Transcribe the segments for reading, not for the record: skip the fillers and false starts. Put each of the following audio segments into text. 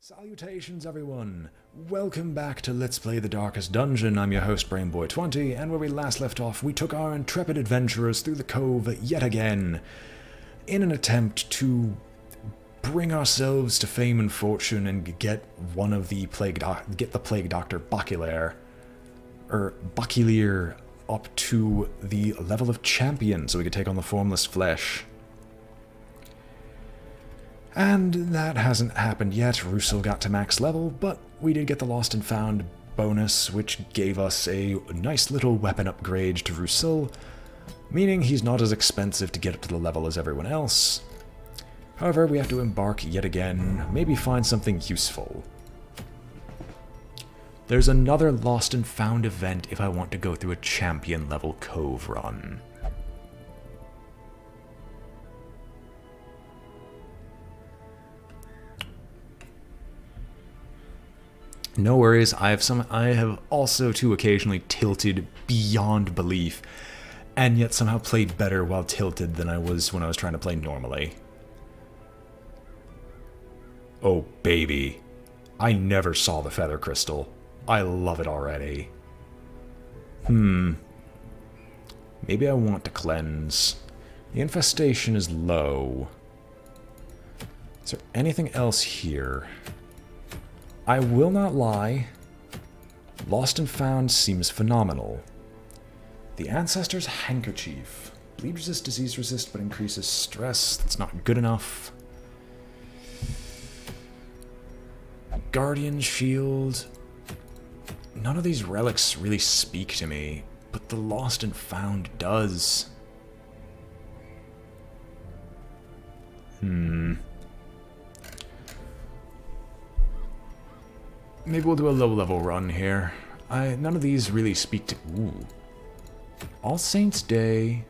Salutations everyone! Welcome back to Let's Play the Darkest Dungeon. I'm your host BrainBoy20, and where we last left off, we took our intrepid adventurers through the cove yet again, in an attempt to bring ourselves to fame and fortune and get one of the plague doctor Baculier up to the level of champion so we could take on the formless flesh. And that hasn't happened yet. Russell got to max level, but we did get the Lost and Found bonus, which gave us a nice little weapon upgrade to Russell, meaning he's not as expensive to get up to the level as everyone else. However, we have to embark yet again, maybe find something useful. There's another Lost and Found event if I want to go through a champion level cove run. No worries, I have also too occasionally tilted beyond belief, and yet somehow played better while tilted than I was when I was trying to play normally. Oh baby, I never saw the feather crystal. I love it already. Maybe I want to cleanse. The infestation is low. Is there anything else here? I will not lie, Lost and Found seems phenomenal. The Ancestor's Handkerchief. Bleed resist, disease resist, but increases stress. That's not good enough. Guardian Shield. None of these relics really speak to me, but the Lost and Found does. Maybe we'll do a low-level run here. None of these really speak to... Ooh. All Saints' Day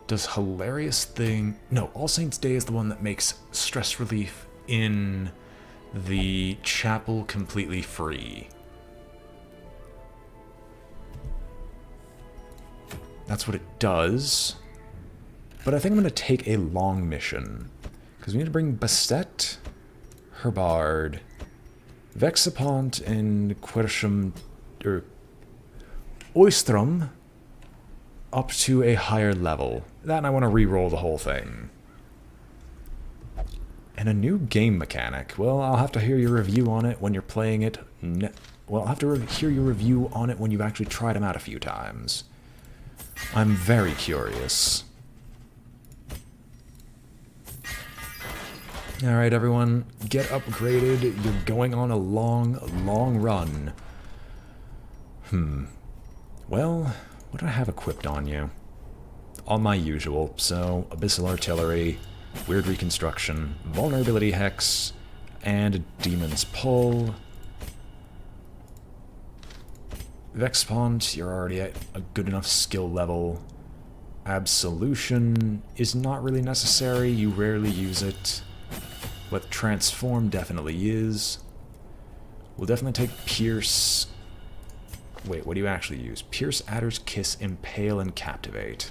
does hilarious thing... No, All Saints' Day is the one that makes stress relief in the chapel completely free. That's what it does. But I think I'm going to take a long mission. Because we need to bring Bastet, Herbard, Vexapont, and Quersham, or Oistrum up to a higher level. That and I want to re-roll the whole thing. And a new game mechanic. Well, I'll have to hear your review on it when you're playing it. Well, I'll have to hear your review on it when you've actually tried them out a few times. I'm very curious. Alright everyone, get upgraded. You're going on a long, long run. Well, what do I have equipped on you? All my usual, so Abyssal Artillery, Weird Reconstruction, Vulnerability Hex, and Demon's Pull. Vexpont, you're already at a good enough skill level. Absolution is not really necessary, you rarely use it. But Transform definitely is. We'll definitely take Pierce... Wait, what do you actually use? Pierce, Adder's Kiss, Impale, and Captivate.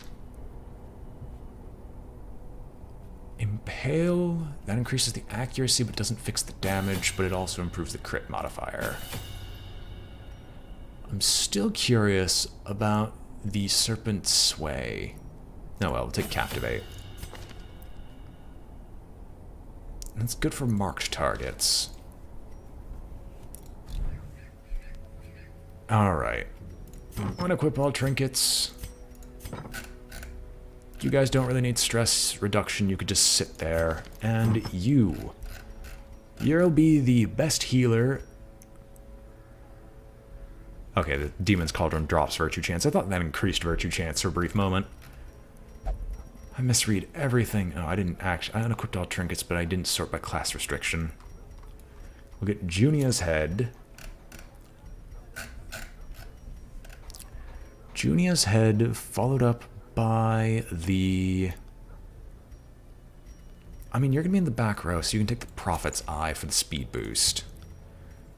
Impale, that increases the accuracy but doesn't fix the damage, but it also improves the crit modifier. I'm still curious about the Serpent Sway. Oh well, we'll take Captivate. That's good for marked targets. Alright. Unequip all trinkets. You guys don't really need stress reduction, you could just sit there. And you'll be the best healer. Okay, the Demon's Cauldron drops Virtue Chance. I thought that increased Virtue Chance for a brief moment. I misread everything. Oh, I didn't actually... I unequipped all trinkets, but I didn't sort by class restriction. We'll get Junia's Head. Junia's Head followed up by the... I mean, you're going to be in the back row, so you can take the Prophet's Eye for the speed boost.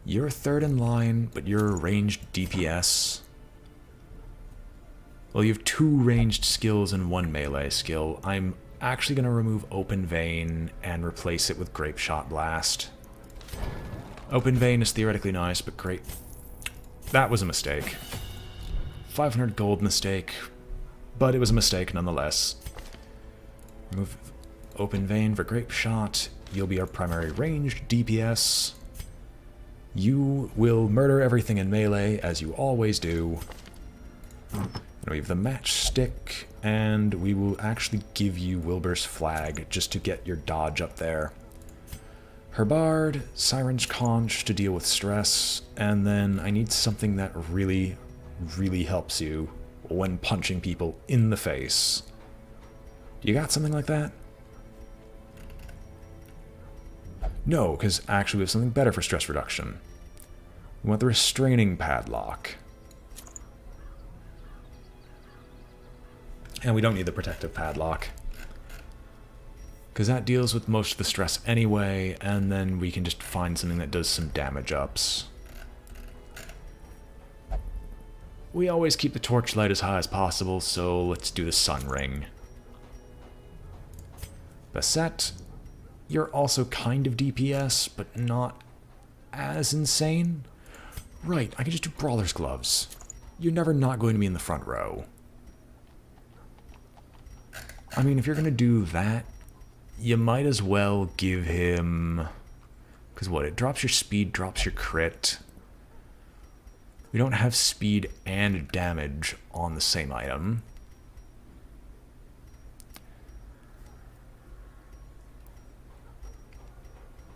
You're third in line, but you're ranged DPS. Well, you have 2 ranged skills and 1 melee skill. I'm actually going to remove Open Vein and replace it with Grape Shot Blast. Open vein is theoretically nice, but great. That was a mistake. 500 gold mistake, but it was a mistake nonetheless. Remove open vein for grape shot. You'll be our primary ranged DPS. You will murder everything in melee, as you always do. And we have the matchstick, and we will actually give you Wilbur's flag just to get your dodge up there. Herbard, Siren's Conch to deal with stress, and then I need something that really, really helps you when punching people in the face. You got something like that? No, because actually we have something better for stress reduction. We want the restraining padlock. And we don't need the protective padlock, because that deals with most of the stress anyway, and then we can just find something that does some damage ups. We always keep the torchlight as high as possible, so let's do the sun ring. Bassett, you're also kind of DPS, but not as insane. Right, I can just do Brawler's Gloves. You're never not going to be in the front row. I mean, if you're going to do that, you might as well give him... Because what, it drops your speed, drops your crit. We don't have speed and damage on the same item.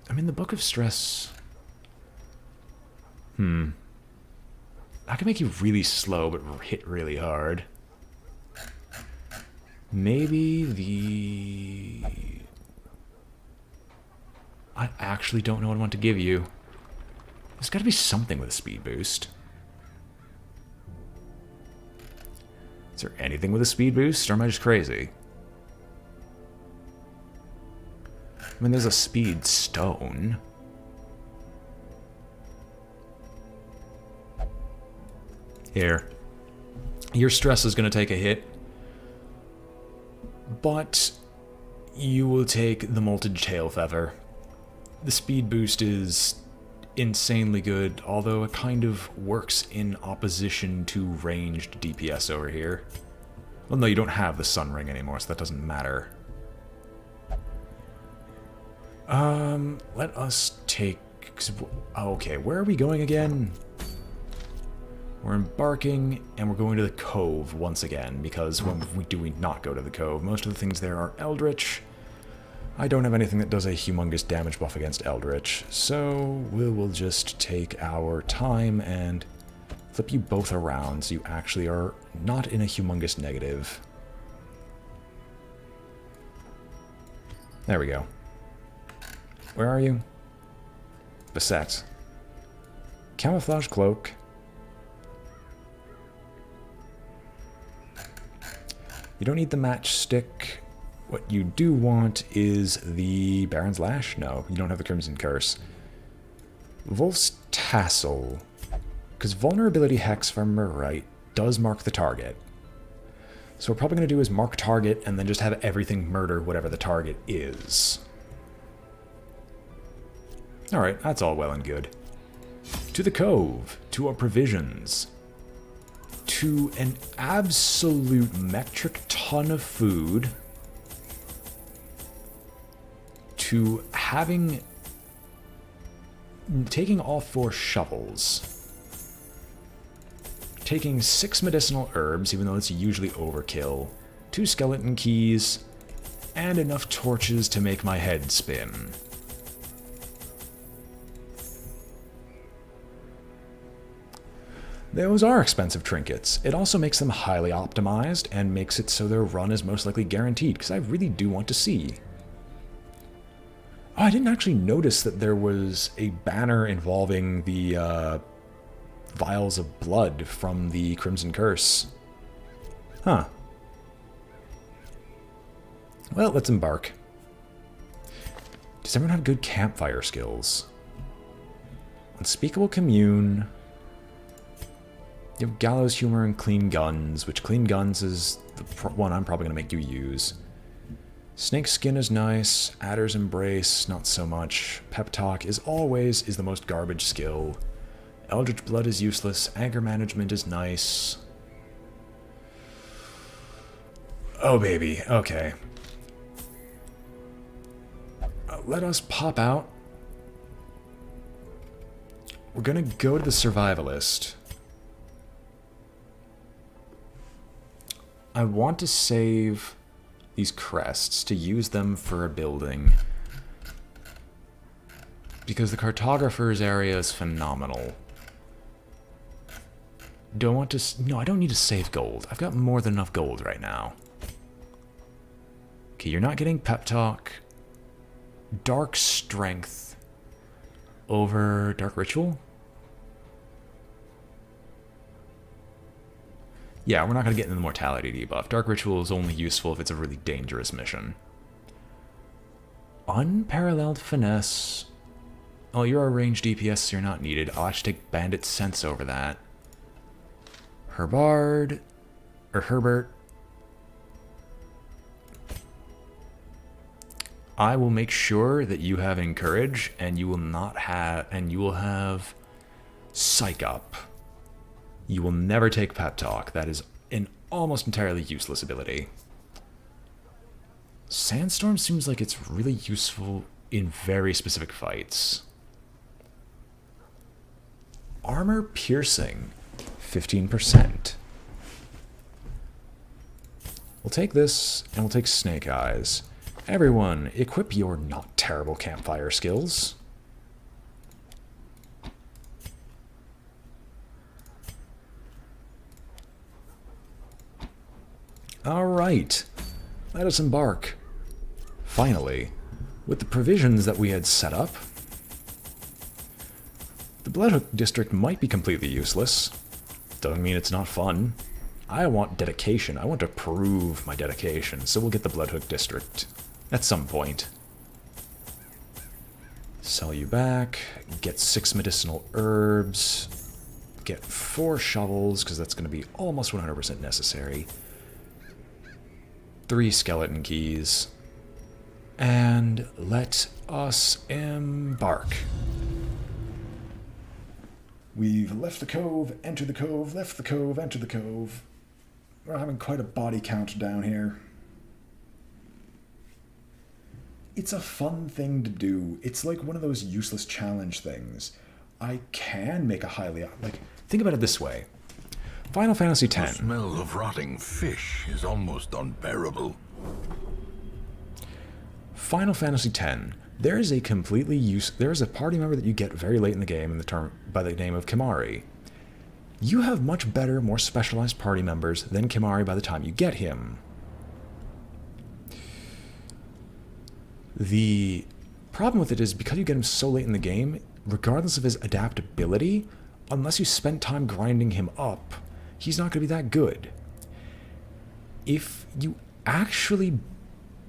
I mean, the Book of Stress... I can make you really slow, but hit really hard. Maybe the... I actually don't know what I want to give you. There's got to be something with a speed boost. Is there anything with a speed boost, or am I just crazy? I mean, there's a speed stone. Here. Your stress is going to take a hit, but you will take the Molted Tail Feather. The speed boost is insanely good, although it kind of works in opposition to ranged DPS over here. Well, no, you don't have the Sun Ring anymore, so that doesn't matter. Let us take... Okay, where are we going again? We're embarking, and we're going to the Cove once again, because when do we not go to the Cove? Most of the things there are Eldritch. I don't have anything that does a humongous damage buff against Eldritch, so we will just take our time and flip you both around so you actually are not in a humongous negative. There we go. Where are you? Beset. Camouflage Cloak. You don't need the matchstick. What you do want is the Baron's Lash? No, you don't have the Crimson Curse. Wolf's Tassel. Because Vulnerability Hex, if I remember right, does mark the target. So what we're probably going to do is mark target and then just have everything murder whatever the target is. Alright, that's all well and good. To the Cove. To our provisions. To an absolute metric ton of food, to taking all 4 shovels, taking 6 medicinal herbs, even though it's usually overkill, 2 skeleton keys, and enough torches to make my head spin. Those are expensive trinkets. It also makes them highly optimized and makes it so their run is most likely guaranteed, because I really do want to see. Oh, I didn't actually notice that there was a banner involving the vials of blood from the Crimson Curse. Huh. Well, let's embark. Does everyone have good campfire skills? Unspeakable Commune... You have Gallows Humor and Clean Guns, which Clean Guns is the one I'm probably going to make you use. Snake Skin is nice. Adder's Embrace, not so much. Pep Talk is the most garbage skill. Eldritch Blood is useless. Anger Management is nice. Oh, baby. Okay. Let us pop out. We're gonna go to the Survivalist. I want to save these crests to use them for a building. Because the Cartographer's area is phenomenal. Do I want to... No, I don't need to save gold. I've got more than enough gold right now. Okay, you're not getting Pep Talk. Dark Strength over Dark Ritual? Yeah, we're not going to get into the Mortality debuff. Dark Ritual is only useful if it's a really dangerous mission. Unparalleled Finesse. Oh, you're a ranged DPS, so you're not needed. I'll actually take Bandit Sense over that. Herbert. I will make sure that you have Encourage, and you will not have, and you will have Psych Up. You will never take Pep Talk. That is an almost entirely useless ability. Sandstorm seems like it's really useful in very specific fights. Armor Piercing, 15%. We'll take this, and we'll take Snake Eyes. Everyone, equip your not terrible campfire skills. Alright, let us embark. Finally, with the provisions that we had set up, the Bloodhook District might be completely useless. Doesn't mean it's not fun. I want dedication. I want to prove my dedication, so we'll get the Bloodhook District at some point. Sell you back, get 6 medicinal herbs, get 4 shovels, because that's going to be almost 100% necessary. 3 skeleton keys. And let us embark. We've left the cove, entered the cove, left the cove, entered the cove. We're having quite a body count down here. It's a fun thing to do. It's like one of those useless challenge things. I can make a highly... Like, think about it this way. Final Fantasy X. The smell of rotting fish is almost unbearable. Final Fantasy X. There is a party member that you get very late in the game by the name of Kimahri. You have much better, more specialized party members than Kimahri by the time you get him. The problem with it is because you get him so late in the game, regardless of his adaptability, unless you spend time grinding him up, he's not going to be that good. If you actually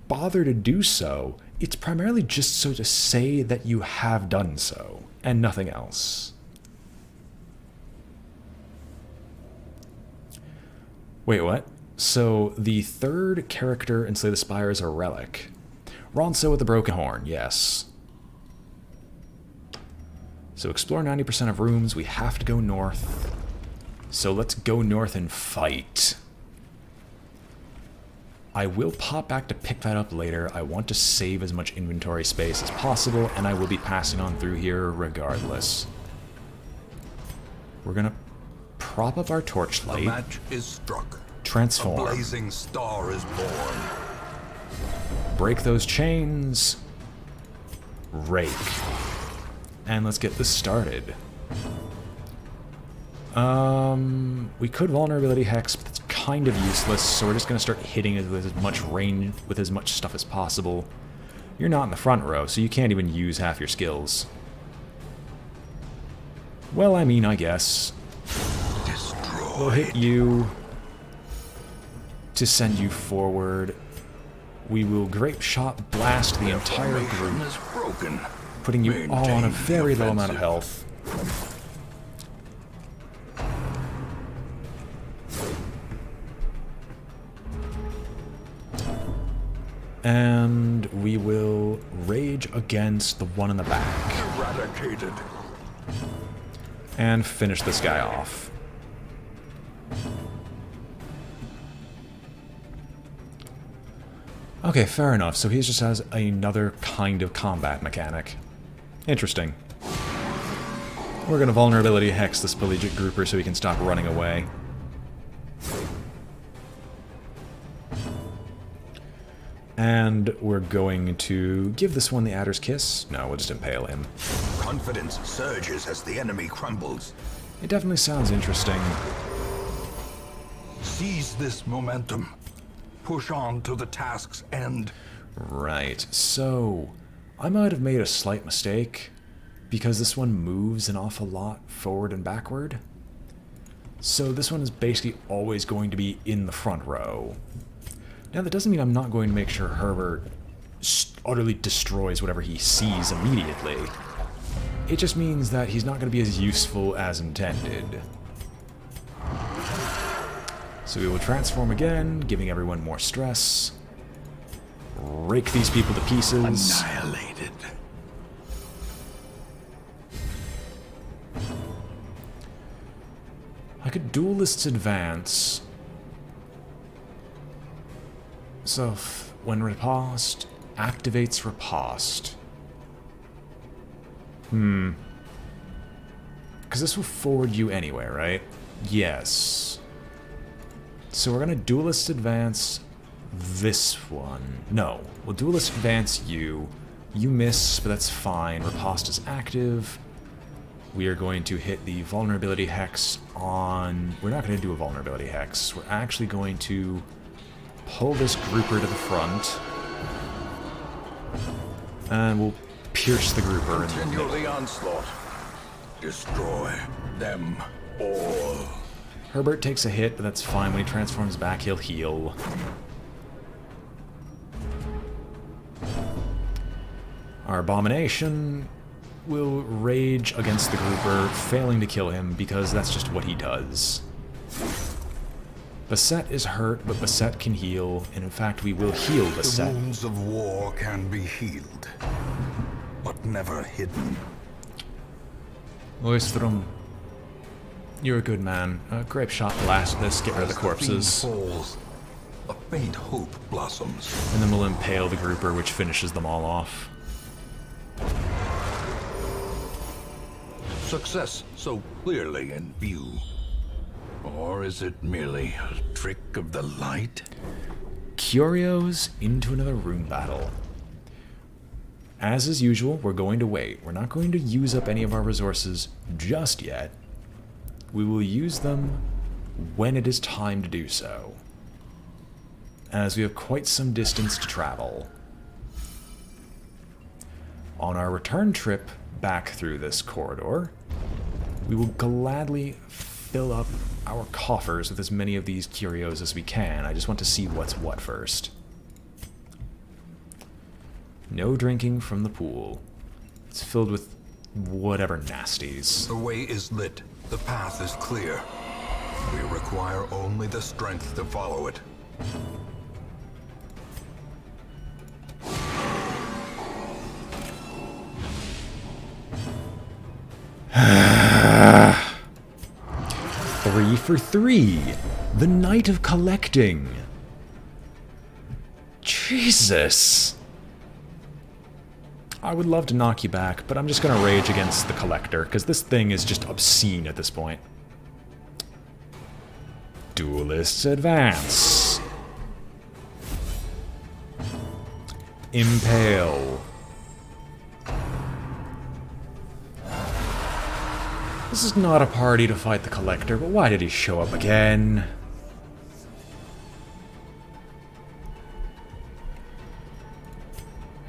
bother to do so, it's primarily just so to say that you have done so, and nothing else. Wait, what? So the third character in Slay the Spire is a relic. Ronso with the Broken Horn, yes. So explore 90% of rooms, we have to go north. So let's go north and fight. I will pop back to pick that up later. I want to save as much inventory space as possible, and I will be passing on through here regardless. We're gonna prop up our torchlight. The match is struck. Transform. A blazing star is born. Break those chains. Rake. And let's get this started. We could vulnerability hex, but that's kind of useless, so we're just going to start hitting it with as much range, with as much stuff as possible. You're not in the front row, so you can't even use half your skills. Well, I mean, I guess. Destroyed. We'll hit you to send you forward. We will Grape Shot blast the entire group, Is broken. putting you all on a very low amount of health. And we will rage against the one in the back. Eradicated. And finish this guy off. Okay, fair enough. So he just has another kind of combat mechanic. Interesting. We're going to vulnerability hex this pelagic grouper so he can stop running away. And we're going to give this one the Adder's Kiss. No, we'll just impale him. Confidence surges as the enemy crumbles. It definitely sounds interesting. Seize this momentum. Push on to the task's end. Right, so I might have made a slight mistake because this one moves an awful lot forward and backward. So this one is basically always going to be in the front row. Now that doesn't mean I'm not going to make sure Herbert utterly destroys whatever he sees immediately. It just means that he's not going to be as useful as intended. So we will transform again, giving everyone more stress. Rake these people to pieces. Annihilated. I could duelist's advance. So when riposte, activates riposte. Because this will forward you anywhere, right? Yes. So we're gonna duelist advance this one. No, we'll duelist advance you. You miss, but that's fine. Riposte is active. We are going to hit the vulnerability hex on... We're not going to do a vulnerability hex. We're actually going to pull this grouper to the front. And we'll pierce the grouper. Continue the onslaught. Destroy them all. Herbert takes a hit, but that's fine. When he transforms back, he'll heal. Our abomination will rage against the grouper, failing to kill him because that's just what he does. Basset is hurt, but Basset can heal, and in fact we will heal Basset. The wounds of war can be healed, but never hidden. Oistrom, you're a good man. Grape shot blast this, get rid of the corpses. Falls, a faint hope blossoms. And then we'll impale the grouper, which finishes them all off. Success so clearly in view. Or is it merely a trick of the light? Curios into another rune battle. As is usual, we're going to wait. We're not going to use up any of our resources just yet. We will use them when it is time to do so, as we have quite some distance to travel. On our return trip back through this corridor, we will gladly fill up our coffers with as many of these curios as we can. I just want to see what's what first. No drinking from the pool. It's filled with whatever nasties. The way is lit. The path is clear. We require only the strength to follow it. Three for three. The Night of Collecting. Jesus. I would love to knock you back, but I'm just going to rage against the Collector, because this thing is just obscene at this point. Duelists advance. Impale. This is not a party to fight the Collector, but why did he show up again?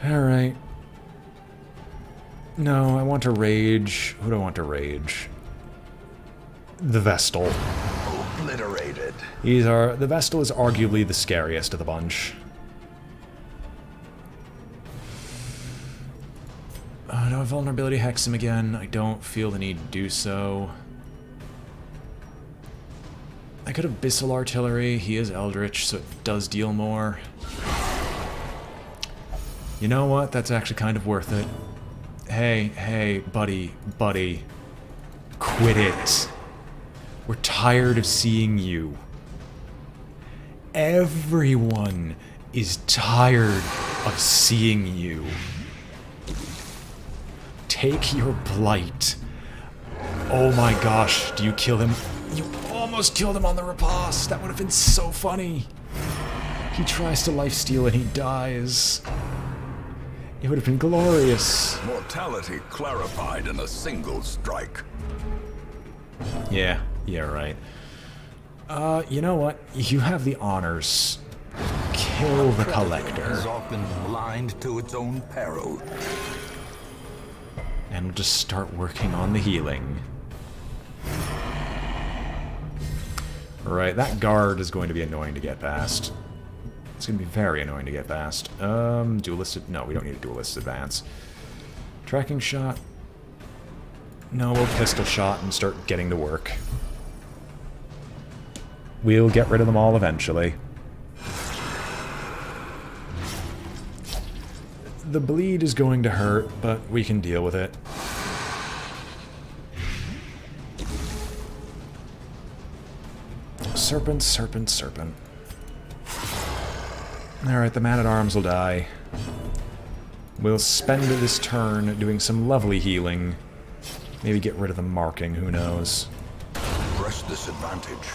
Alright. No, I want to rage. Who do I want to rage? The Vestal. Obliterated. The Vestal is arguably the scariest of the bunch. Do I vulnerability hex him again? I don't feel the need to do so. I could have Abyssal Artillery. He is Eldritch, so it does deal more. You know what? That's actually kind of worth it. Hey, buddy. Quit it. We're tired of seeing you. Everyone is tired of seeing you. Take your blight. Oh my gosh, do you kill him? You almost killed him on the riposte. That would have been so funny. He tries to lifesteal and he dies. It would have been glorious. Mortality clarified in a single strike. Yeah, right. You know what? You have the honors. Kill the Collector. Is often blind to its own peril. And we'll just start working on the healing. Right, that guard is going to be annoying to get past. It's going to be very annoying to get past. Duelist... No, we don't need a duelist advance. Tracking shot. No, we'll pistol shot and start getting to work. We'll get rid of them all eventually. The bleed is going to hurt, but we can deal with it. Serpent. Alright, the man-at-arms will die. We'll spend this turn doing some lovely healing. Maybe get rid of the marking, who knows. Press this advantage.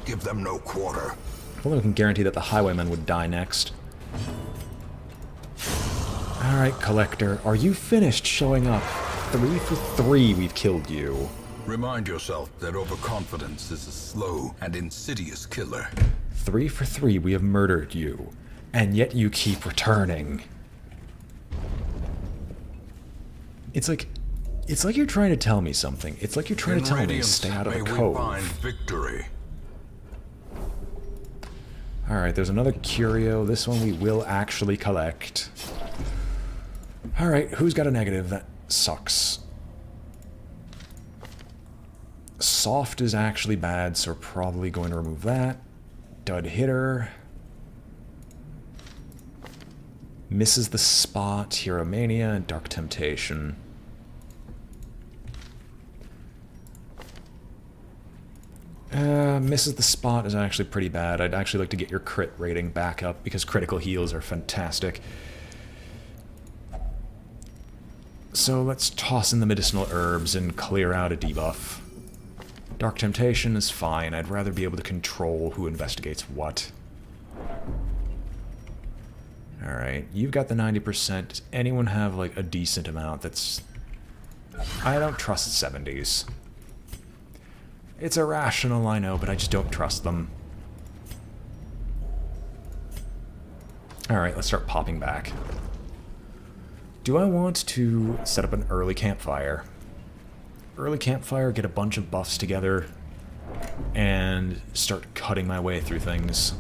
Give them no quarter. If only we can guarantee that the highwayman would die next. Alright, Collector, are you finished showing up? 3 for 3, we've killed you. Remind yourself that overconfidence is a slow and insidious killer. 3 for 3, we have murdered you. And yet you keep returning. It's like you're trying to tell me something. It's like you're trying to tell me to stay out of the cove. Find victory. Alright, there's another curio. This one we will actually collect. Alright, who's got a negative? That sucks. Soft is actually bad, so we're probably going to remove that. Dud hitter. Misses the spot, Hero-Mania, and Dark Temptation. Misses the spot is actually pretty bad. I'd actually like to get your crit rating back up, because critical heals are fantastic. So let's toss in the medicinal herbs and clear out a debuff. Dark Temptation is fine. I'd rather be able to control who investigates what. Alright, you've got the 90%. Does anyone have, like, a decent amount that's... I don't trust 70s. It's irrational, I know, but I just don't trust them. Alright, let's start popping back. Do I want to set up an early campfire? Early campfire, get a bunch of buffs together, and start cutting my way through things.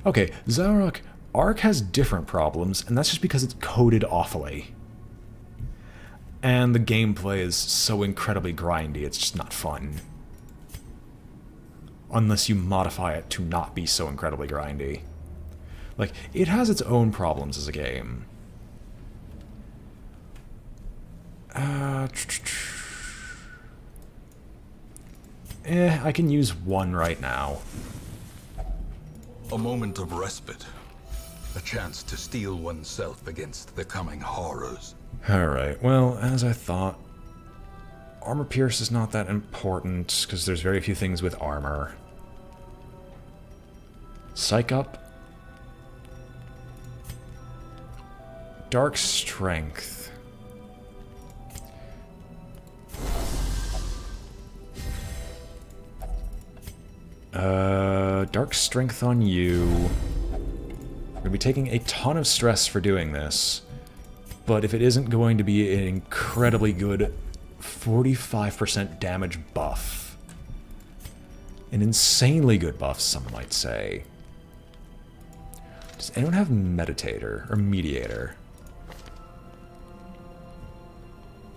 Okay, Zarok, Ark has different problems, and that's just because it's coded awfully. And the gameplay is so incredibly grindy, it's just not fun. Unless you modify it to not be so incredibly grindy. Like, it has its own problems as a game. I can use one right now. A moment of respite. A chance to steel oneself against the coming horrors. Alright, well, as I thought, Armor Pierce is not that important, because there's very few things with armor. Psych Up. Dark Strength. Dark Strength on you. We're going to be taking a ton of stress for doing this, but if it isn't going to be an incredibly good 45% damage buff, an insanely good buff, some might say. Does anyone have Meditator or Mediator?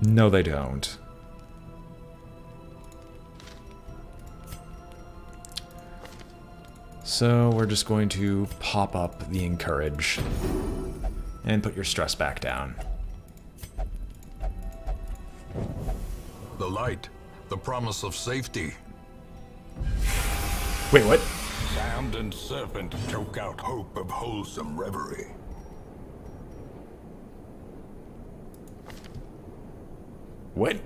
No, they don't. So we're just going to pop up the encourage and put your stress back down. The light, the promise of safety. Wait, what? Damned and serpent choke out hope of wholesome reverie. What?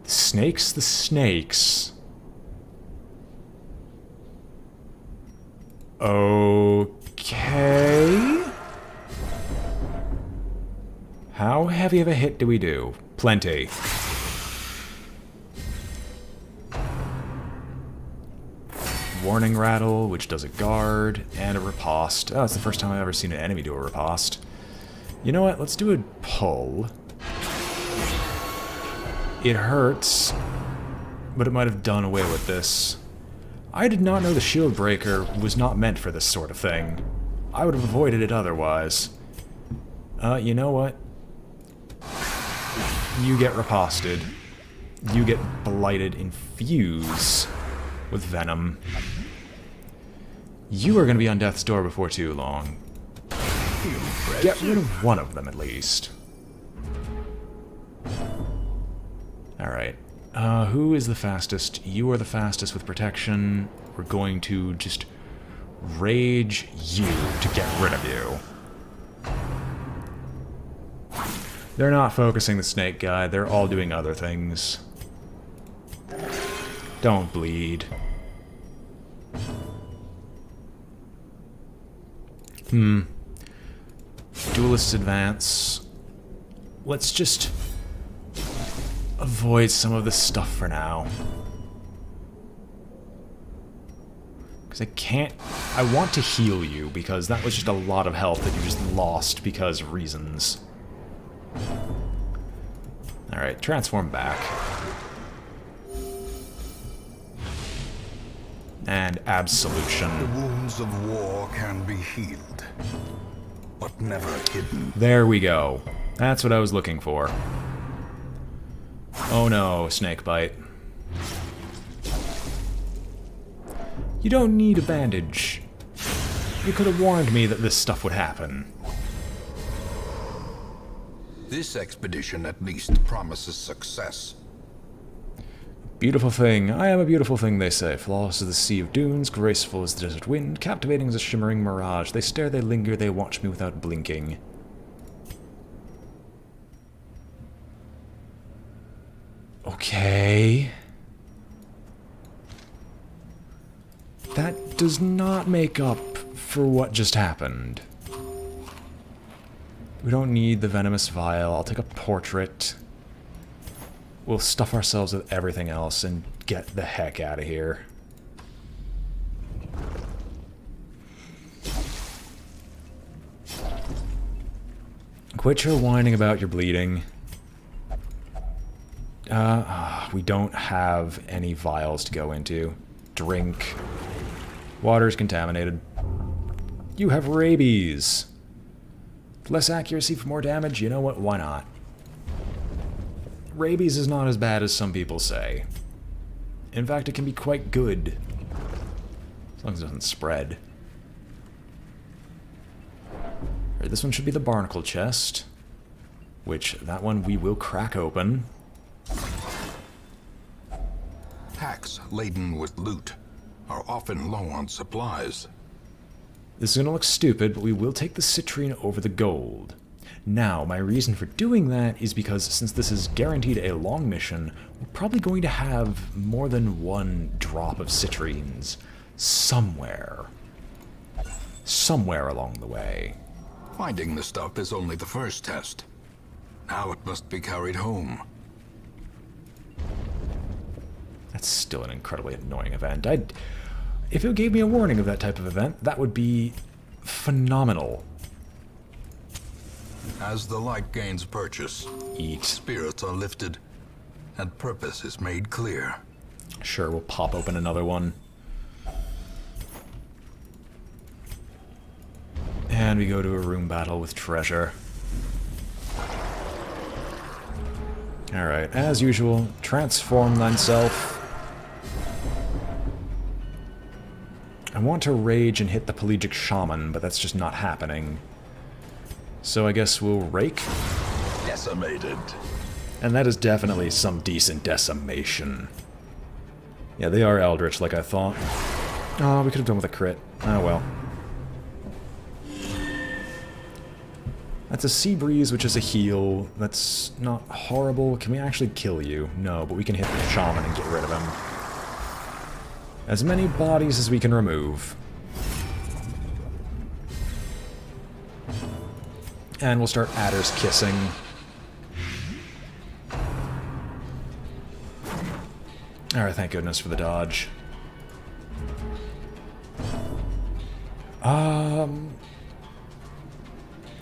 Snakes the snakes. Okay. How heavy of a hit do we do? Plenty. Warning rattle, which does a guard, and a riposte. Oh, it's the first time I've ever seen an enemy do a riposte. You know what? Let's do a pull. It hurts, but it might have done away with this. I did not know the shield breaker was not meant for this sort of thing. I would have avoided it otherwise. You know what? You get riposted. You get blighted infuse with venom. You are going to be on death's door before too long. Get rid of one of them at least. Alright. Who is the fastest? You are the fastest with protection. We're going to just rage you to get rid of you. They're not focusing the snake guy. They're all doing other things. Don't bleed. Duelist advance. Let's just avoid some of this stuff for now. Because I can't... I want to heal you, because that was just a lot of health that you just lost because reasons. Alright, transform back. And absolution. The wounds of war can be healed, but never hidden. There we go. That's what I was looking for. Oh no, snake bite. You don't need a bandage. You could have warned me that this stuff would happen. This expedition at least promises success. Beautiful thing. I am a beautiful thing, they say. Flawless as the sea of dunes, graceful as the desert wind, captivating as a shimmering mirage. They stare, they linger, they watch me without blinking. Okay. That does not make up for what just happened. We don't need the venomous vial. I'll take a portrait. We'll stuff ourselves with everything else and get the heck out of here. Quit your whining about your bleeding. We don't have any vials to go into. Drink. Water's contaminated. You have rabies. Less accuracy for more damage? You know what? Why not? Rabies is not as bad as some people say. In fact, it can be quite good. As long as it doesn't spread. Alright, this one should be the barnacle chest. Which, that one we will crack open. Packs laden with loot are often low on supplies. This is going to look stupid, but we will take the citrine over the gold. Now, my reason for doing that is because since this is guaranteed a long mission, we're probably going to have more than one drop of citrines somewhere. Somewhere along the way. Finding the stuff is only the first test. Now it must be carried home. That's still an incredibly annoying event. If it gave me a warning of that type of event, that would be phenomenal. As the light gains purchase, Eat. spirits are lifted, and purpose is made clear. Sure, we'll pop open another one. And we go to a room battle with treasure. Alright, as usual, transform thyself. I want to rage and hit the pelagic shaman, but that's just not happening. So I guess we'll rake. Decimated. And that is definitely some decent decimation. Yeah, they are eldritch like I thought. Oh, we could have done with a crit. Oh well. That's a sea breeze, which is a heal. That's not horrible. Can we actually kill you? No, but we can hit the shaman and get rid of him. As many bodies as we can remove. And we'll start Adder's kissing. Alright, thank goodness for the dodge.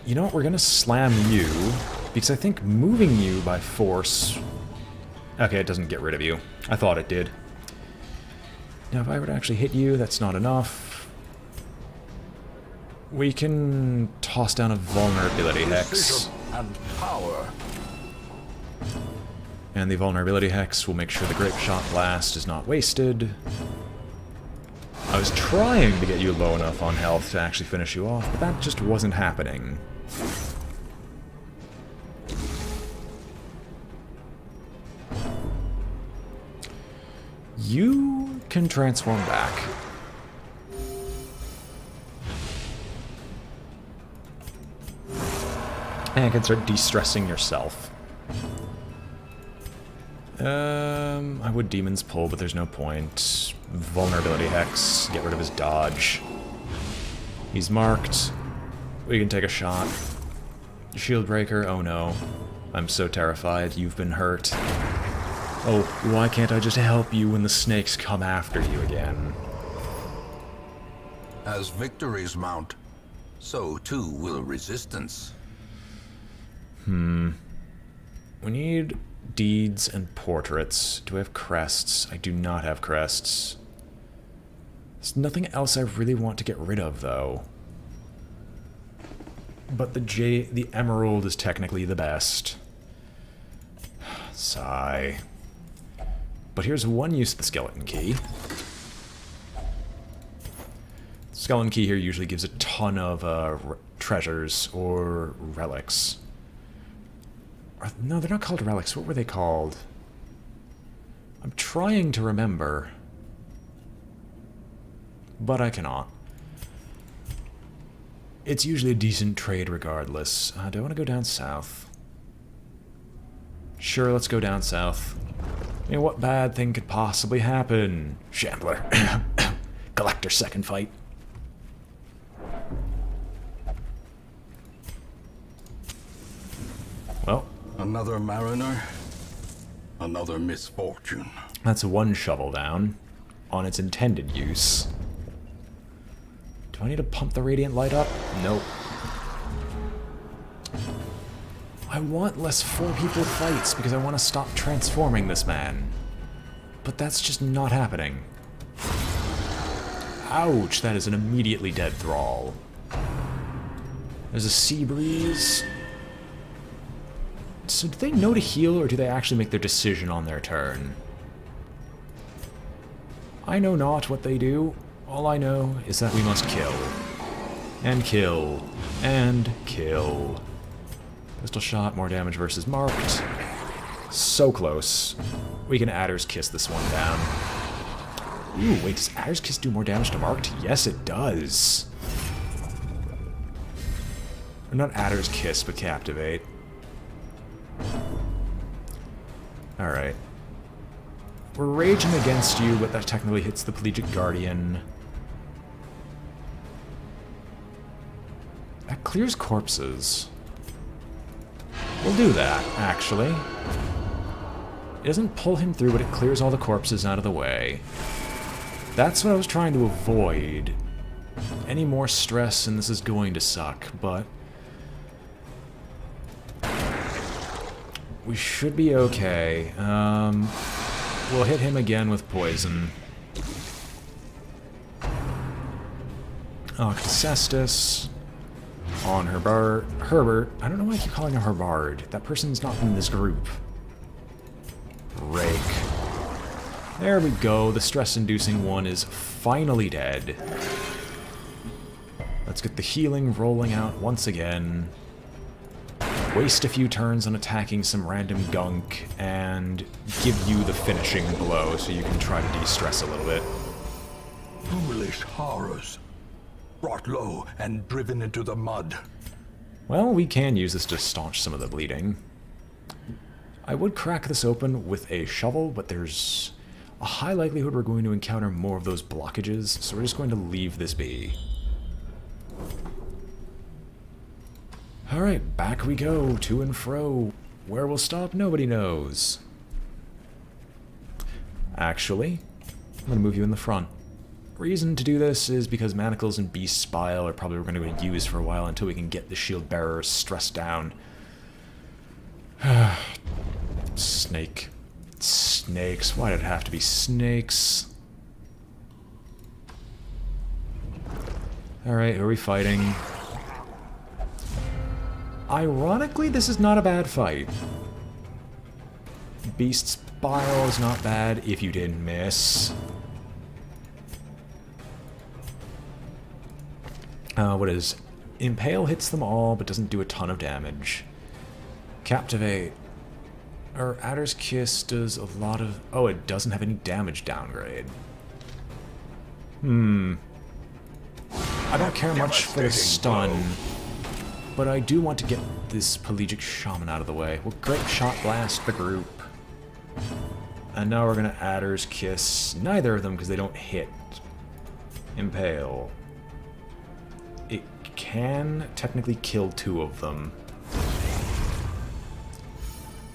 You know what, we're gonna slam you, because I think moving you by force... Okay, it doesn't get rid of you. I thought it did. Now, if I were to actually hit you, that's not enough. We can toss down a vulnerability hex. And power. And the vulnerability hex will make sure the grape shot blast is not wasted. I was trying to get you low enough on health to actually finish you off, but that just wasn't happening. You can transform back. And can start de-stressing yourself. I would Demon's Pull, but there's no point. Vulnerability Hex, get rid of his dodge. He's marked. We can take a shot. Shield Breaker, oh no. I'm so terrified, you've been hurt. Oh, why can't I just help you when the snakes come after you again? As victories mount, so too will resistance. We need deeds and portraits. Do I have crests? I do not have crests. There's nothing else I really want to get rid of, though. But the emerald is technically the best. Sigh. But here's one use of the skeleton key. Skeleton key here usually gives a ton of treasures or relics. No, they're not called relics. What were they called? I'm trying to remember. But I cannot. It's usually a decent trade regardless. Do I want to go down south? Sure, let's go down south. I mean, what bad thing could possibly happen? Shambler. Collector second fight. Well. Another mariner, another misfortune. That's one shovel down on its intended use. Do I need to pump the radiant light up? Nope. I want less 4 people fights because I want to stop transforming this man. But that's just not happening. Ouch, that is an immediately dead thrall. There's a sea breeze. So do they know to heal, or do they actually make their decision on their turn? I know not what they do. All I know is that we must kill. And kill. And kill. Pistol shot, more damage versus marked. So close. We can Adder's Kiss this one down. Ooh, wait, does Adder's Kiss do more damage to marked? Yes, it does. Or not Adder's Kiss, but Captivate. Alright. We're raging against you, but that technically hits the Pelagic Guardian. That clears corpses. We'll do that, actually. It doesn't pull him through, but it clears all the corpses out of the way. That's what I was trying to avoid. Any more stress and this is going to suck, but... we should be okay. We'll hit him again with poison. Octocestus. On Herbert. I don't know why I keep calling him Herbard. That person's not in this group. Rake. There we go. The stress-inducing one is finally dead. Let's get the healing rolling out once again. Waste a few turns on attacking some random gunk, and give you the finishing blow so you can try to de-stress a little bit. Foolish horrors. Brought low and driven into the mud. Well, we can use this to staunch some of the bleeding. I would crack this open with a shovel, but there's a high likelihood we're going to encounter more of those blockages, so we're just going to leave this be. Alright, back we go, to and fro. Where we'll stop, nobody knows. Actually, I'm going to move you in the front. Reason to do this is because Manacles and Beast's Bile are probably what we're going to use for a while until we can get the shield bearer stressed down. Snake. Snakes. Why did it have to be snakes? Alright, who are we fighting? Ironically, this is not a bad fight. Beast's Bile is not bad if you didn't miss. What is... Impale hits them all, but doesn't do a ton of damage. Captivate. Or Adder's Kiss does a lot of... Oh, it doesn't have any damage downgrade. I don't care much for the stun, but I do want to get this Pelagic Shaman out of the way. We'll Great Shot Blast the group. And now we're going to Adder's Kiss neither of them because they don't hit. Impale. It can technically kill two of them,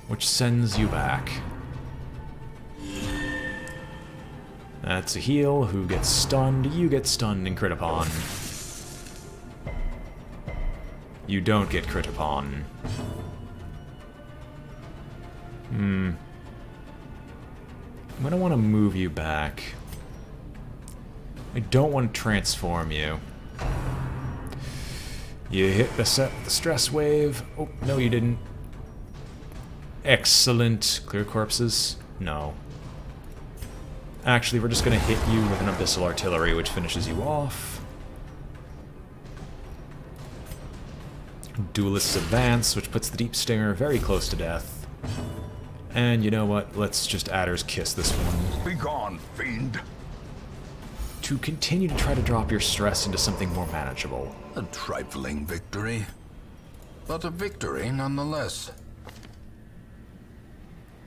which sends you back. That's a heal. Who gets stunned? You get stunned and crit upon. You don't get crit upon. I'm gonna want to move you back. I don't want to transform you. You hit the stress wave. Oh, no you didn't. Excellent. Clear corpses? No. Actually, we're just going to hit you with an Abyssal Artillery, which finishes you off. Duelist's Advance, which puts the Deep Stinger very close to death. And you know what? Let's just Adder's Kiss this one. Be gone, fiend. To continue to try to drop your stress into something more manageable. A trifling victory, but a victory nonetheless.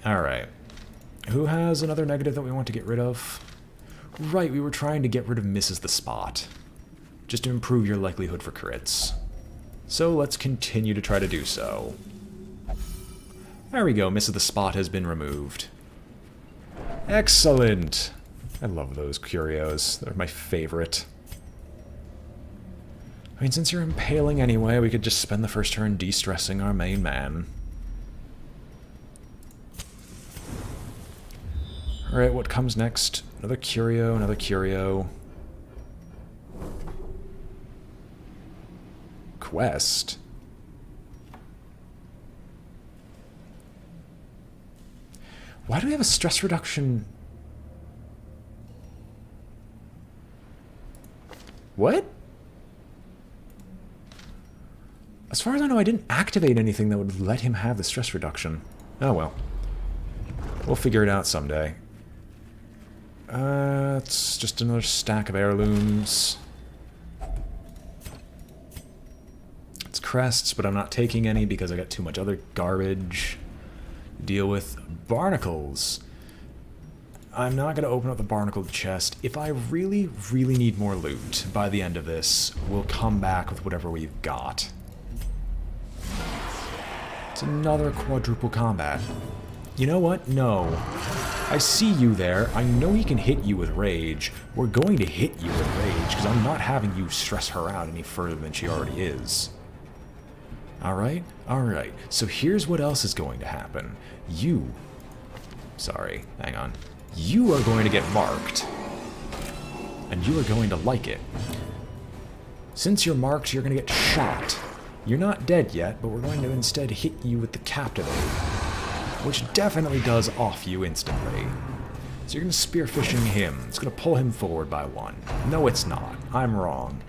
Alright. Who has another negative that we want to get rid of? Right, we were trying to get rid of Misses the Spot, just to improve your likelihood for crits. So let's continue to try to do so. There we go, Misses the Spot has been removed. Excellent! I love those curios, they're my favorite. I mean, since you're impaling anyway, we could just spend the first turn de-stressing our main man. Alright, what comes next? Another curio, another curio. Quest? Why do we have a stress reduction? What? As far as I know, I didn't activate anything that would let him have the stress reduction. Oh well. We'll figure it out someday. It's just another stack of heirlooms. It's crests, but I'm not taking any because I got too much other garbage to deal with. Barnacles. I'm not going to open up the barnacled chest. If I really, really need more loot by the end of this, we'll come back with whatever we've got. It's another quadruple combat. You know what? No. I see you there. I know he can hit you with rage. We're going to hit you with rage, because I'm not having you stress her out any further than she already is. Alright? Alright. So here's what else is going to happen. Sorry, hang on. You are going to get marked. And you are going to like it. Since you're marked, you're going to get shot. You're not dead yet, but we're going to instead hit you with the Captivate, which definitely does off you instantly. So you're going to spearfishing him. It's going to pull him forward by 1. No, it's not. I'm wrong.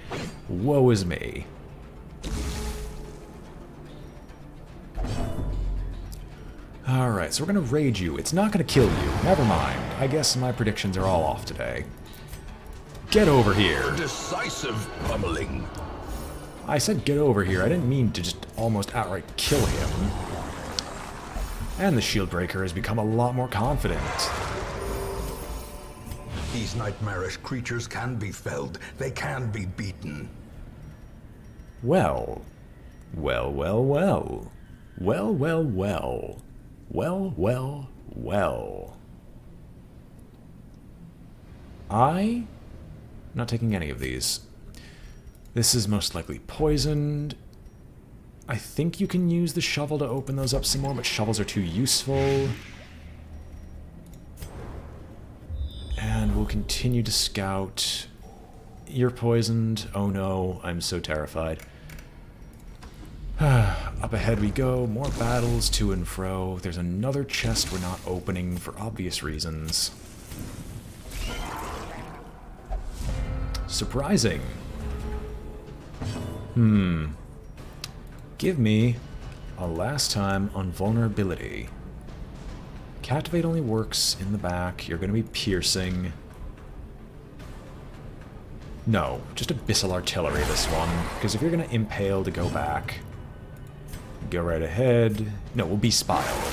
Woe is me. Alright, so we're going to raid you. It's not going to kill you. Never mind. I guess my predictions are all off today. Get over here. Decisive pummeling. I said get over here. I didn't mean to just almost outright kill him. And the shield breaker has become a lot more confident. These nightmarish creatures can be felled. They can be beaten. Well. Well, well, well. Well, well, well. Well, well, well. I'm not taking any of these. This is most likely poisoned. I think you can use the shovel to open those up some more, but shovels are too useful. And we'll continue to scout. You're poisoned. Oh no, I'm so terrified. Up ahead we go. More battles to and fro. There's another chest we're not opening for obvious reasons. Surprising. Give me a last time on vulnerability. Captivate only works in the back. You're going to be piercing. No, just Abyssal Artillery this one. Because if you're going to impale to go back, go right ahead. No, we'll be Spile.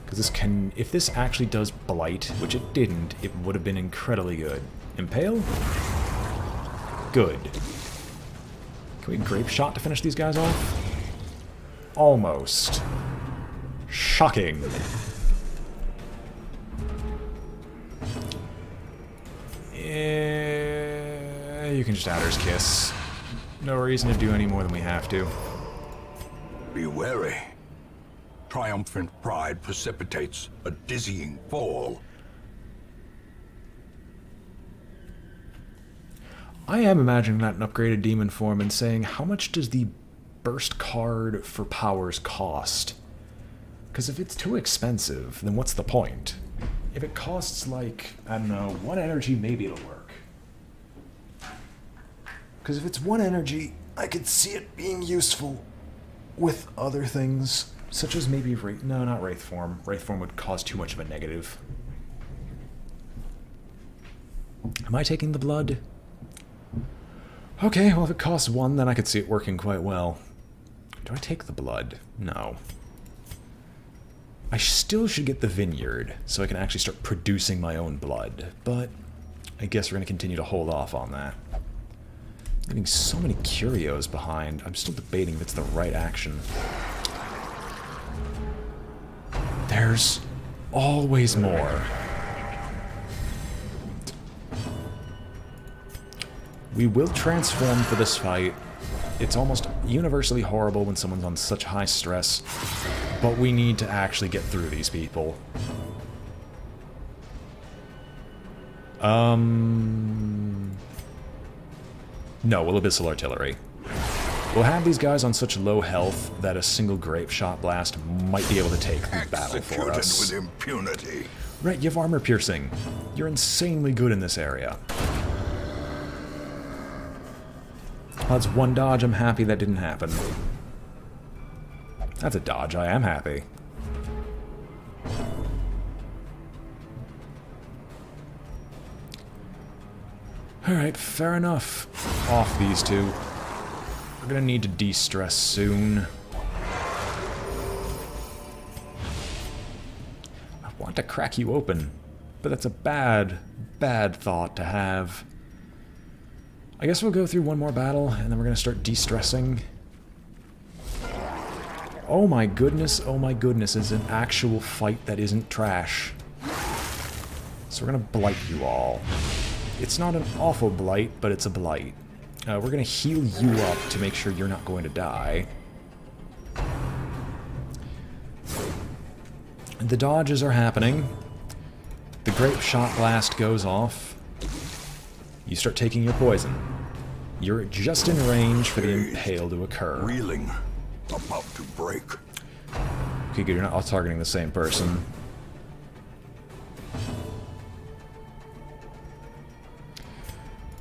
Because this can... If this actually does Blight, which it didn't, it would have been incredibly good. Impale? Good. Can we Grape Shot to finish these guys off? Almost. Shocking. You can just Adder's Kiss. No reason to do any more than we have to. Be wary. Triumphant pride precipitates a dizzying fall. I am imagining that an upgraded demon form and saying, how much does the burst card for powers cost? Because if it's too expensive, then what's the point? If it costs like, I don't know, 1 energy, maybe it'll work. Because if it's 1 energy, I could see it being useful with other things, such as maybe Wraith... No, not Wraith Form. Wraith Form would cause too much of a negative. Am I taking the blood? Okay, well if it costs 1, then I could see it working quite well. Do I take the blood? No. I still should get the vineyard, so I can actually start producing my own blood, but I guess we're going to continue to hold off on that. I'm getting so many curios behind, I'm still debating if it's the right action. There's always more. We will transform for this fight. It's almost universally horrible when someone's on such high stress, but we need to actually get through these people. No, we'll Abyssal Artillery. We'll have these guys on such low health that a single Grape Shot Blast might be able to take the battle for us. With impunity. Right, you have armor piercing. You're insanely good in this area. That's 1 dodge, I'm happy that didn't happen. That's a dodge, I am happy. Alright, fair enough. Off these two. We're gonna need to de-stress soon. I want to crack you open, but that's a bad, bad thought to have. I guess we'll go through 1 more battle, and then we're gonna start de-stressing. Oh my goodness, it's an actual fight that isn't trash. So we're gonna blight you all. It's not an awful blight, but it's a blight. We're gonna heal you up to make sure you're not going to die. The dodges are happening. The Grape Shot Blast goes off. You start taking your poison. You're just in range for the impale to occur. Reeling, about to break. Okay, good, you're not all targeting the same person.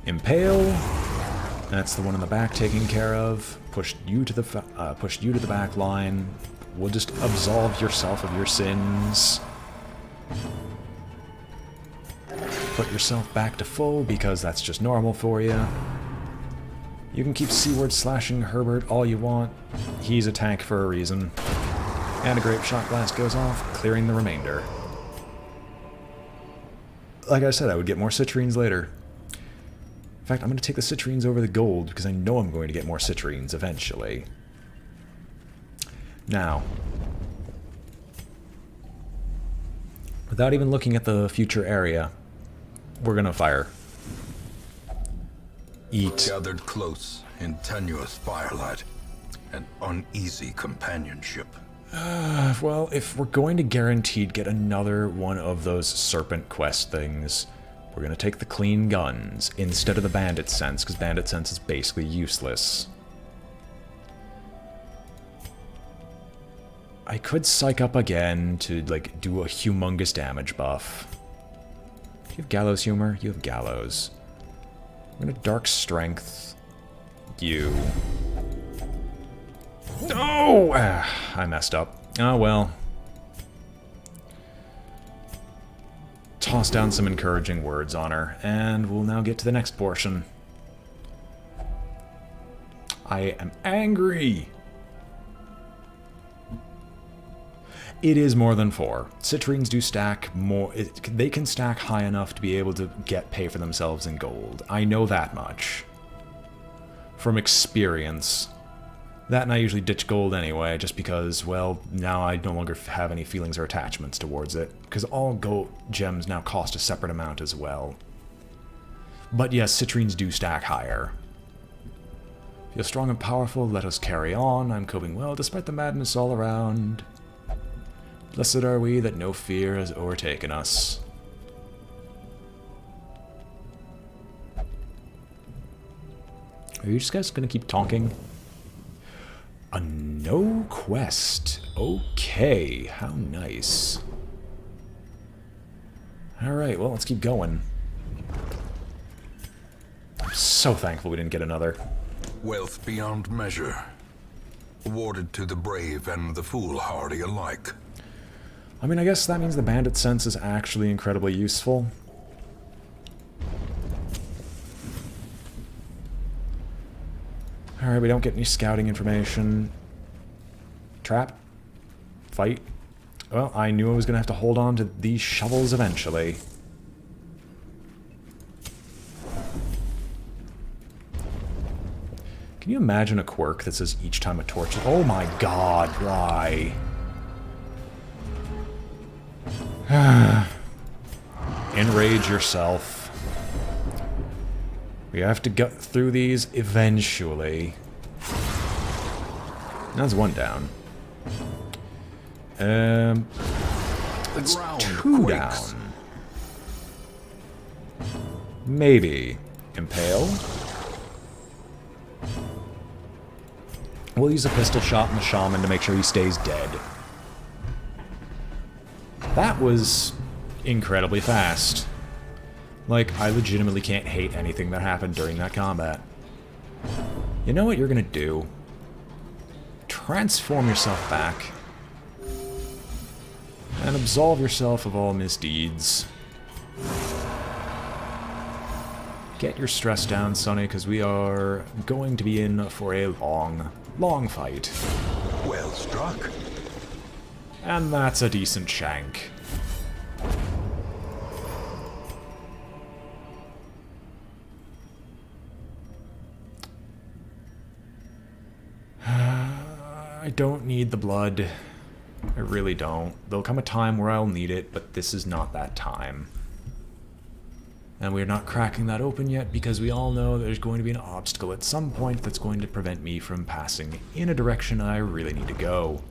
Impale. That's the one in the back taken care of. Pushed you to the back line. We'll just absolve yourself of your sins. Put yourself back to full because that's just normal for you. You can keep seaward slashing Herbert all you want. He's a tank for a reason. And a Grape Shot Blast goes off, clearing the remainder. Like I said, I would get more citrines later. In fact, I'm going to take the citrines over the gold because I know I'm going to get more citrines eventually. Now, without even looking at the future area, we're going to fire. Eat. Gathered close in tenuous firelight, an uneasy companionship. Well, if we're going to guaranteed get another one of those serpent quest things, we're going to take the clean guns instead of the bandit sense, because bandit sense is basically useless. I could psych up again to, like, do a humongous damage buff. Do you have Gallows Humor? You have Gallows. I'm gonna Dark Strength you. No! I messed up. Oh well. Toss down some encouraging words on her, and we'll now get to the next portion. I am angry! It is more than 4. Citrines do stack more. They can stack high enough to be able to pay for themselves in gold. I know that much. From experience. That, and I usually ditch gold anyway, just because, well, now I no longer have any feelings or attachments towards it. Because all gold gems now cost a separate amount as well. But yes, citrines do stack higher. Feel strong and powerful, let us carry on. I'm coping well despite the madness all around. Blessed are we that no fear has overtaken us. Are you just guys gonna keep talking? A no quest. Okay, how nice. Alright, well, let's keep going. I'm so thankful we didn't get another. Wealth beyond measure, awarded to the brave and the foolhardy alike. I mean, I guess that means the bandit sense is actually incredibly useful. Alright, we don't get any scouting information. Trap? Fight? Well, I knew I was going to have to hold on to these shovels eventually. Can you imagine a quirk that says each time a torch... Oh my god, why? Enrage yourself. We have to get through these eventually. That's one down. That's 2 down. Maybe. Impale. We'll use a pistol shot on the shaman to make sure he stays dead. That was incredibly fast. Like, I legitimately can't hate anything that happened during that combat. You know what you're gonna do? Transform yourself back. And absolve yourself of all misdeeds. Get your stress down, Sonny, because we are going to be in for a long, long fight. Well struck. And that's a decent shank. I don't need the blood. I really don't. There'll come a time where I'll need it, but this is not that time. And we're not cracking that open yet because we all know there's going to be an obstacle at some point that's going to prevent me from passing in a direction I really need to go.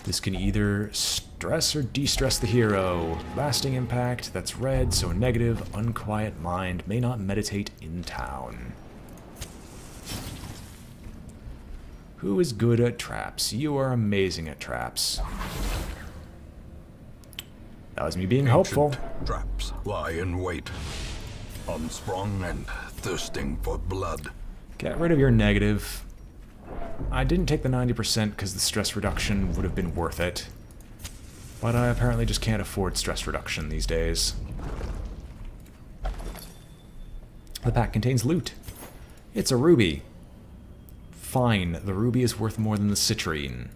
This can either stress or de-stress the hero. Lasting impact, that's red, so negative, unquiet mind may not meditate in town. Who is good at traps? You are amazing at traps. That was me being hopeful. Traps lie in wait. Unsprung and thirsting for blood. Get rid of your negative. I didn't take the 90% because the stress reduction would have been worth it. But I apparently just can't afford stress reduction these days. The pack contains loot. It's a ruby. Fine, the ruby is worth more than the citrine.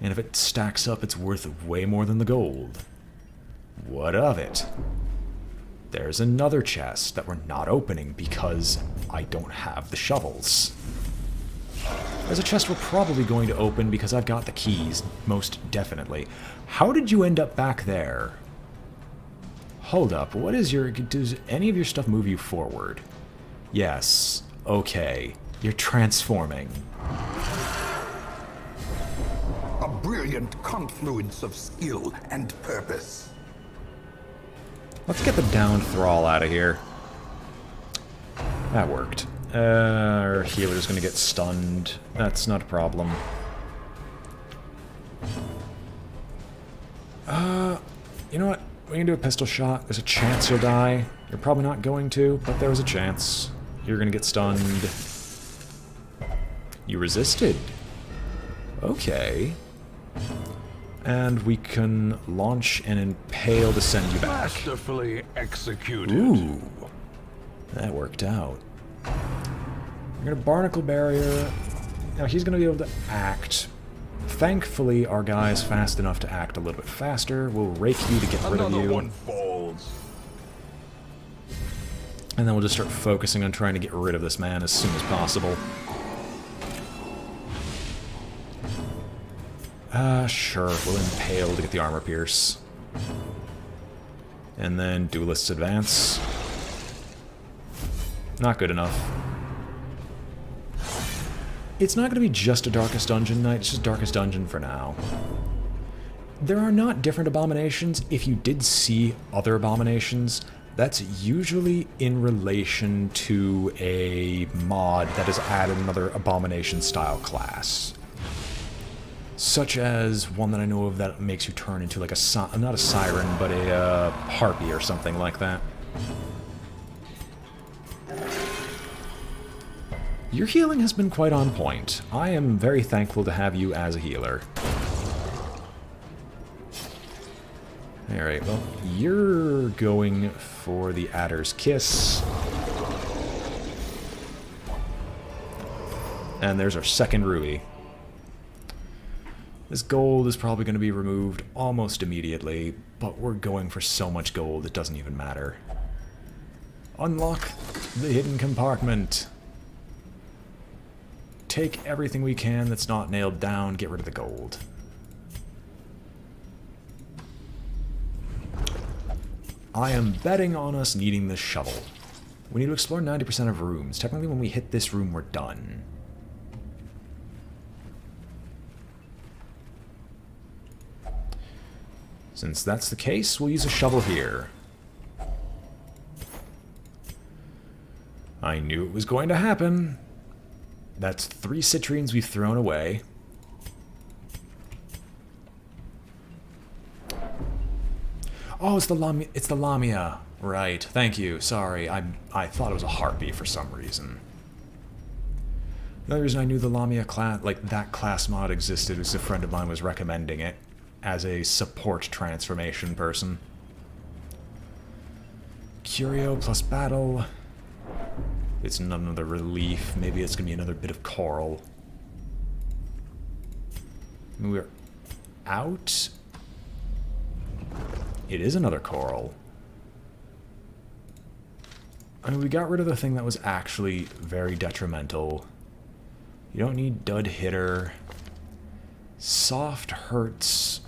And if it stacks up, it's worth way more than the gold. What of it? There's another chest that we're not opening because I don't have the shovels. There's a chest we're probably going to open because I've got the keys, most definitely. How did you end up back there? Hold up, what is your... Does any of your stuff move you forward? Yes. Okay. You're transforming. A brilliant confluence of skill and purpose. Let's get the down thrall out of here. That worked. Our healer's gonna get stunned. That's not a problem. You know what? We can do a pistol shot. There's a chance you'll die. You're probably not going to, but there was a chance. You're gonna get stunned. You resisted. Okay. And we can launch an impale to send you back. Masterfully executed. Ooh. That worked out. We're gonna barnacle barrier. Now he's gonna be able to act. Thankfully, our guy is fast enough to act a little bit faster. We'll rake you to get rid of Another you. one falls. And then we'll just start focusing on trying to get rid of this man as soon as possible. Sure, we'll impale to get the armor pierce. And then duelist's advance. Not good enough. It's not going to be just a Darkest Dungeon night, it's just Darkest Dungeon for now. There are not different abominations. If you did see other abominations, that's usually in relation to a mod that has added another abomination-style class. Such as one that I know of that makes you turn into like a, not a siren, but a harpy or something like that. Your healing has been quite on point. I am very thankful to have you as a healer. Alright, well, you're going for the Adder's Kiss. And there's our second ruby. This gold is probably going to be removed almost immediately, but we're going for so much gold it doesn't even matter. Unlock the hidden compartment. Take everything we can that's not nailed down, get rid of the gold. I am betting on us needing this shovel. We need to explore 90% of rooms. Technically, when we hit this room, we're done. Since that's the case, we'll use a shovel here. I knew it was going to happen. That's 3 citrines we've thrown away. Oh, it's the Lamia. Right, thank you. Sorry, I thought it was a harpy for some reason. The only reason I knew the Lamia class, like that class mod existed, was a friend of mine was recommending it as a support transformation person. Curio plus battle. It's another relief. Maybe it's gonna be another bit of coral. We're out. It is another coral. I mean, we got rid of the thing that was actually very detrimental. You don't need Dud Hitter. Soft hurts.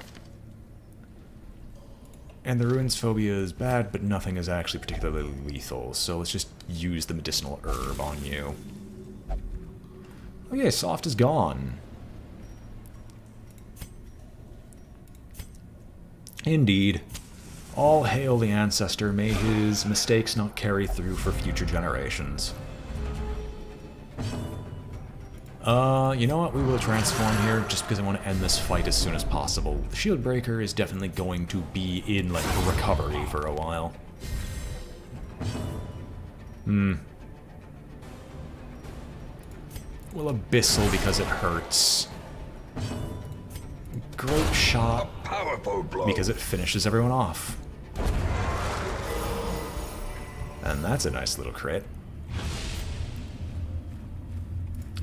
And the Ruins Phobia is bad, but nothing is actually particularly lethal, so let's just use the medicinal herb on you. Okay, soft is gone. Indeed. All hail the ancestor, may his mistakes not carry through for future generations. You know what? We will transform here just because I want to end this fight as soon as possible. The shield breaker is definitely going to be in, like, recovery for a while. Well, Abyssal because it hurts. Great shot Powerful blow. because it finishes everyone off. And that's a nice little crit.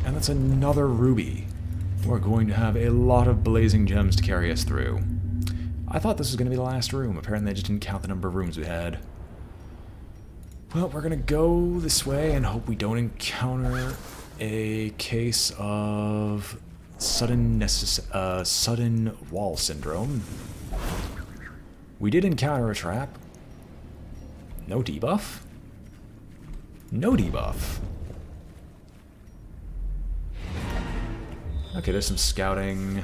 And that's another ruby. We're going to have a lot of blazing gems to carry us through. I thought this was going to be the last room. Apparently I just didn't count the number of rooms we had. Well, we're going to go this way and hope we don't encounter a case of sudden wall syndrome. We did encounter a trap. No debuff? No debuff. Okay, there's some scouting.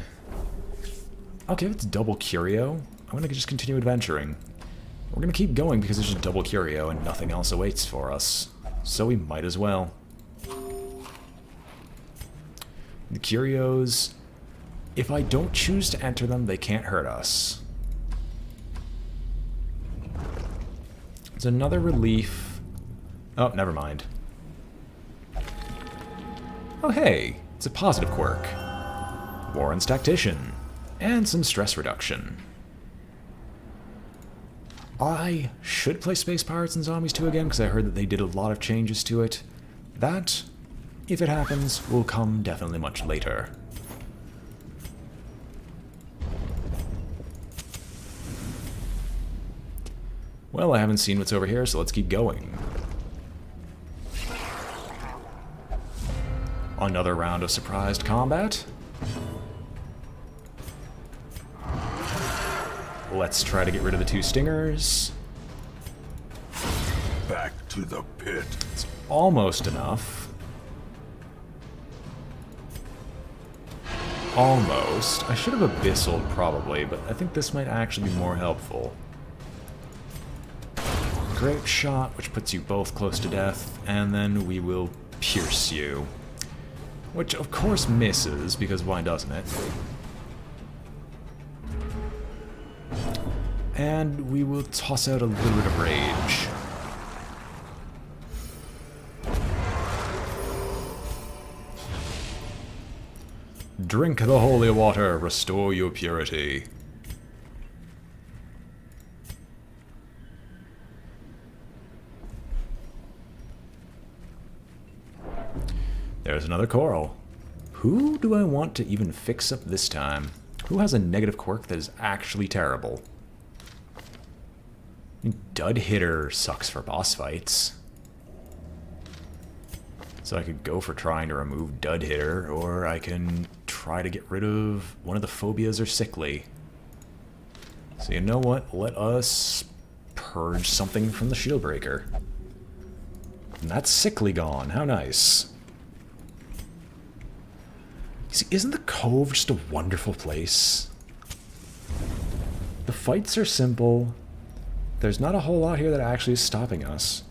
Okay, it's double curio. I'm gonna just continue adventuring. We're gonna keep going because it's just double curio and nothing else awaits for us. So we might as well. The curios, if I don't choose to enter them, they can't hurt us. It's another relief. Oh, never mind. Oh, hey, it's a positive quirk. Warren's Tactician. And some stress reduction. I should play Space Pirates and Zombies 2 again, because I heard that they did a lot of changes to it. That, if it happens, will come definitely much later. Well, I haven't seen what's over here, so let's keep going. Another round of surprised combat. Let's try to get rid of the two stingers. Back to the pit. It's almost enough. Almost. I should have Abyssal probably, but I think this might actually be more helpful. Grape shot, which puts you both close to death, and then we will pierce you. Which of course misses, because why doesn't it? And we will toss out a little bit of rage. Drink the holy water, restore your purity. There's another coral. Who do I want to even fix up this time? Who has a negative quirk that is actually terrible? Dud Hitter sucks for boss fights. So I could go for trying to remove Dud Hitter, or I can try to get rid of one of the phobias or sickly. So you know what? Let us purge something from the shield breaker. And that's sickly gone. How nice. See, isn't the Cove just a wonderful place? The fights are simple. There's not a whole lot here that actually is stopping us.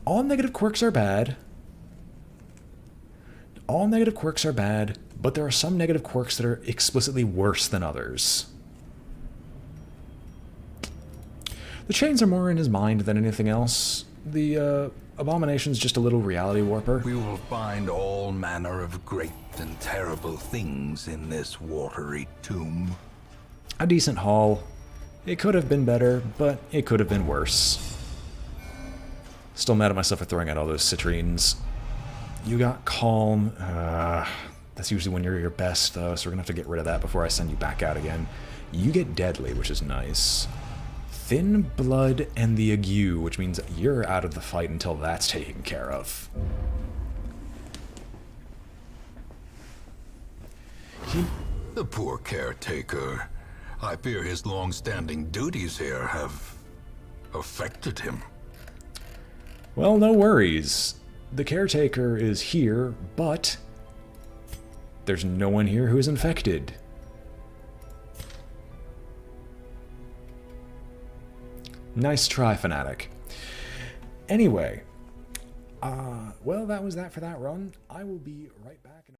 All negative quirks are bad. All negative quirks are bad, but there are some negative quirks that are explicitly worse than others. The chains are more in his mind than anything else. The abomination's just a little reality warper. We will find all manner of great and terrible things in this watery tomb. A decent haul. It could have been better, but it could have been worse. Still mad at myself for throwing out all those citrines. You got Calm. That's usually when you're at your best, though, so we're going to have to get rid of that before I send you back out again. You get Deadly, which is nice. Thin Blood and the Ague, which means you're out of the fight until that's taken care of. The poor caretaker. I fear his long-standing duties here have affected him. Well, no worries. The caretaker is here, but there's no one here who is infected. Nice try, Fanatic. Anyway, well, that was that for that run. I will be right back.